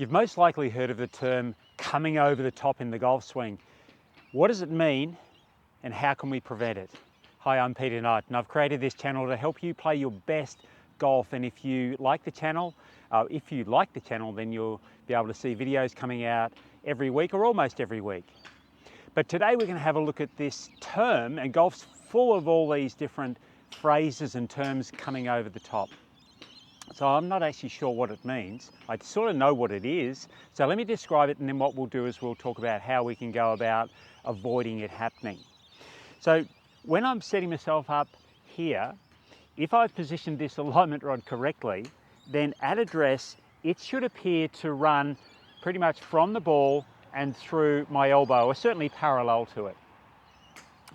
You've most likely heard of the term coming over the top in the golf swing. What does it mean and how can we prevent it? Hi, I'm Peter Knight and I've created this channel to help you play your best golf, and if you like the channel, then you'll be able to see videos coming out every week or almost every week. But today we're going to have a look at this term, and golf's full of all these different phrases and terms coming over the top. So I'm not actually sure what it means. I sort of know what it is. So let me describe it, and then what we'll do is we'll talk about how we can go about avoiding it happening. So when I'm setting myself up here, if I've positioned this alignment rod correctly, then at address, it should appear to run pretty much from the ball and through my elbow, or certainly parallel to it.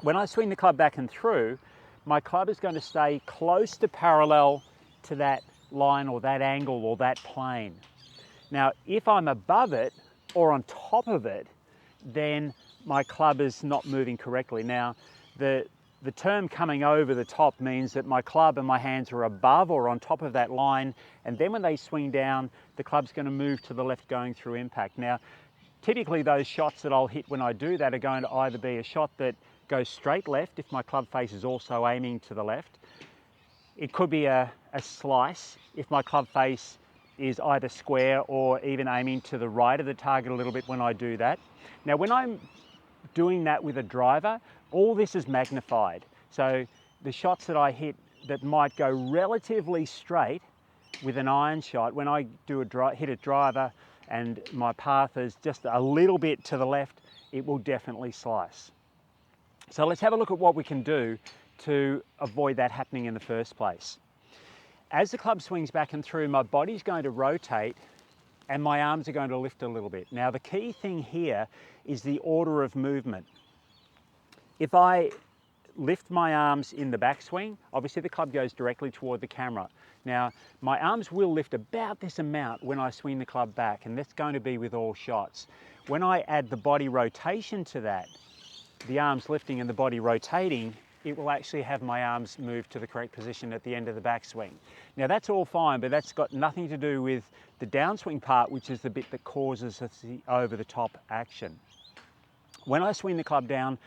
When I swing the club back and through, my club is going to stay close to parallel to that line or that angle or that plane. Now, if I'm above it or on top of it, then my club is not moving correctly. Now, the term coming over the top means that my club and my hands are above or on top of that line, and then when they swing down, the club's going to move to the left going through impact. Now, typically those shots that I'll hit when I do that are going to either be a shot that goes straight left if my club face is also aiming to the left. It could be a slice if my club face is either square or even aiming to the right of the target a little bit when I do that. Now, when I'm doing that with a driver, all this is magnified. So the shots that I hit that might go relatively straight with an iron shot, when I do hit a driver and my path is just a little bit to the left, it will definitely slice. So let's have a look at what we can do to avoid that happening in the first place. As the club swings back and through, my body's going to rotate and my arms are going to lift a little bit. Now, the key thing here is the order of movement. If I lift my arms in the backswing, obviously the club goes directly toward the camera. Now, my arms will lift about this amount when I swing the club back, and that's going to be with all shots. When I add the body rotation to that, the arms lifting and the body rotating, it will actually have my arms move to the correct position at the end of the backswing. Now, that's all fine, but that's got nothing to do with the downswing part, which is the bit that causes the over-the-top action. When I swing the club down,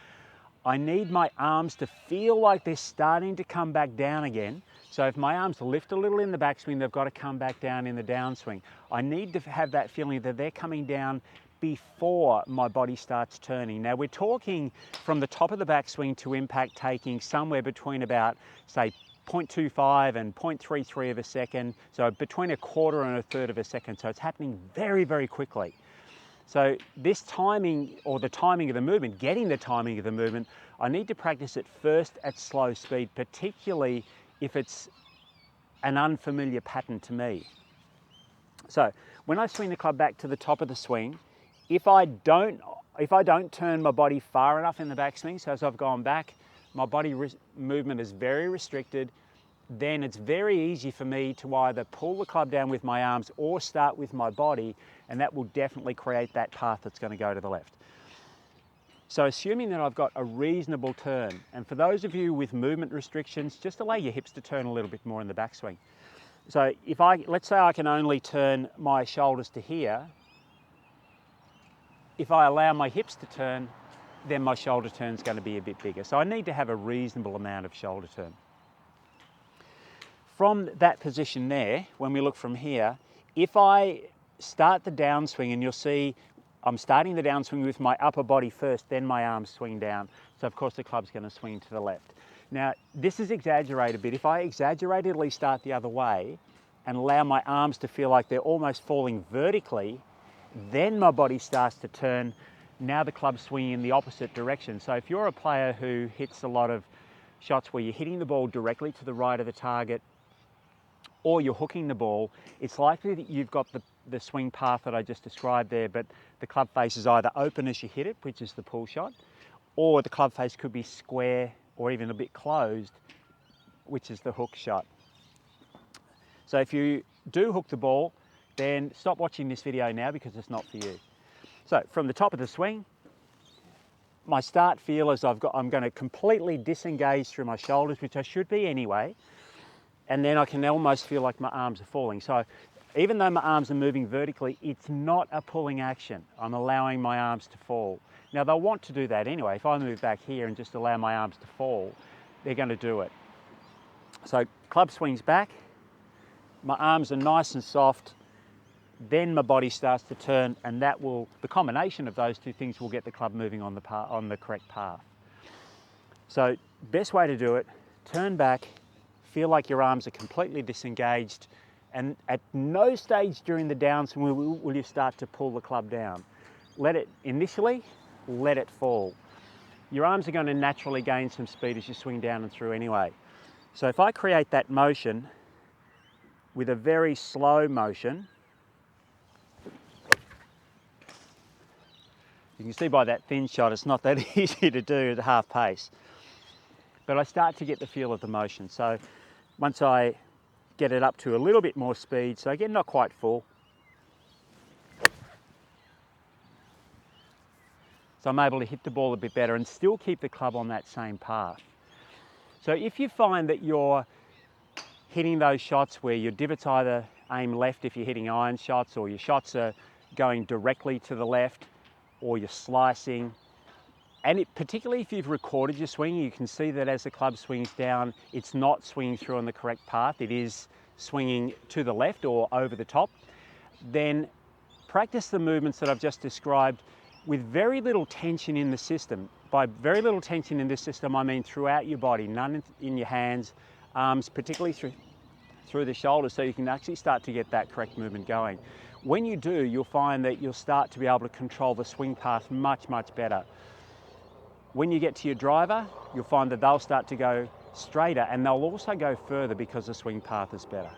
I need my arms to feel like they're starting to come back down again. So if my arms lift a little in the backswing, they've got to come back down in the downswing. I need to have that feeling that they're coming down before my body starts turning. Now, we're talking from the top of the backswing to impact taking somewhere between about, say, 0.25 and 0.33 of a second, so between a quarter and a third of a second. So it's happening very, very quickly. So this timing, or the timing of the movement, getting the timing of the movement, I need to practice it first at slow speed, particularly if it's an unfamiliar pattern to me. So when I swing the club back to the top of the swing, if I don't turn my body far enough in the backswing, so as I've gone back, my body movement is very restricted, then it's very easy for me to either pull the club down with my arms or start with my body, and that will definitely create that path that's going to go to the left. So assuming that I've got a reasonable turn, and for those of you with movement restrictions, just allow your hips to turn a little bit more in the backswing. So let's say I can only turn my shoulders to here. If I allow my hips to turn, then my shoulder turn is going to be a bit bigger. So I need to have a reasonable amount of shoulder turn. From that position there, when we look from here, if I start the downswing, and you'll see I'm starting the downswing with my upper body first, then my arms swing down. So of course the club's going to swing to the left. Now, this is exaggerated a bit. If I exaggeratedly start the other way and allow my arms to feel like they're almost falling vertically, then my body starts to turn. Now the club's swinging in the opposite direction. So if you're a player who hits a lot of shots where you're hitting the ball directly to the right of the target, or you're hooking the ball, it's likely that you've got the swing path that I just described there, but the club face is either open as you hit it, which is the pull shot, or the club face could be square or even a bit closed, which is the hook shot. So if you do hook the ball, then stop watching this video now because it's not for you. So from the top of the swing, my start feel is I'm going to completely disengage through my shoulders, which I should be anyway, and then I can almost feel like my arms are falling. So Even though my arms are moving vertically, it's not a pulling action. I'm allowing my arms to fall. Now they'll want to do that anyway. If I move back here and just allow my arms to fall, they're going to do it. So club swings back, my arms are nice and soft, then my body starts to turn, and that will, the combination of those two things will get the club moving on the correct path. So best way to do it, turn back, feel like your arms are completely disengaged, and at no stage during the downswing will you start to pull the club down. Let it fall. Your arms are going to naturally gain some speed as you swing down and through anyway. So if I create that motion with a very slow motion, you can see by that thin shot it's not that easy to do at half pace. But I start to get the feel of the motion. So once I get it up to a little bit more speed, so again, not quite full. So I'm able to hit the ball a bit better and still keep the club on that same path. So if you find that you're hitting those shots where your divots either aim left if you're hitting iron shots, or your shots are going directly to the left, or you're slicing, and particularly if you've recorded your swing, you can see that as the club swings down, it's not swinging through on the correct path, it is swinging to the left or over the top, then practice the movements that I've just described with very little tension in the system. By very little tension in this system, I mean throughout your body, none in your hands, arms, particularly through the shoulders, so you can actually start to get that correct movement going. When you do, you'll find that you'll start to be able to control the swing path much, much better. When you get to your driver, you'll find that they'll start to go straighter, and they'll also go further because the swing path is better.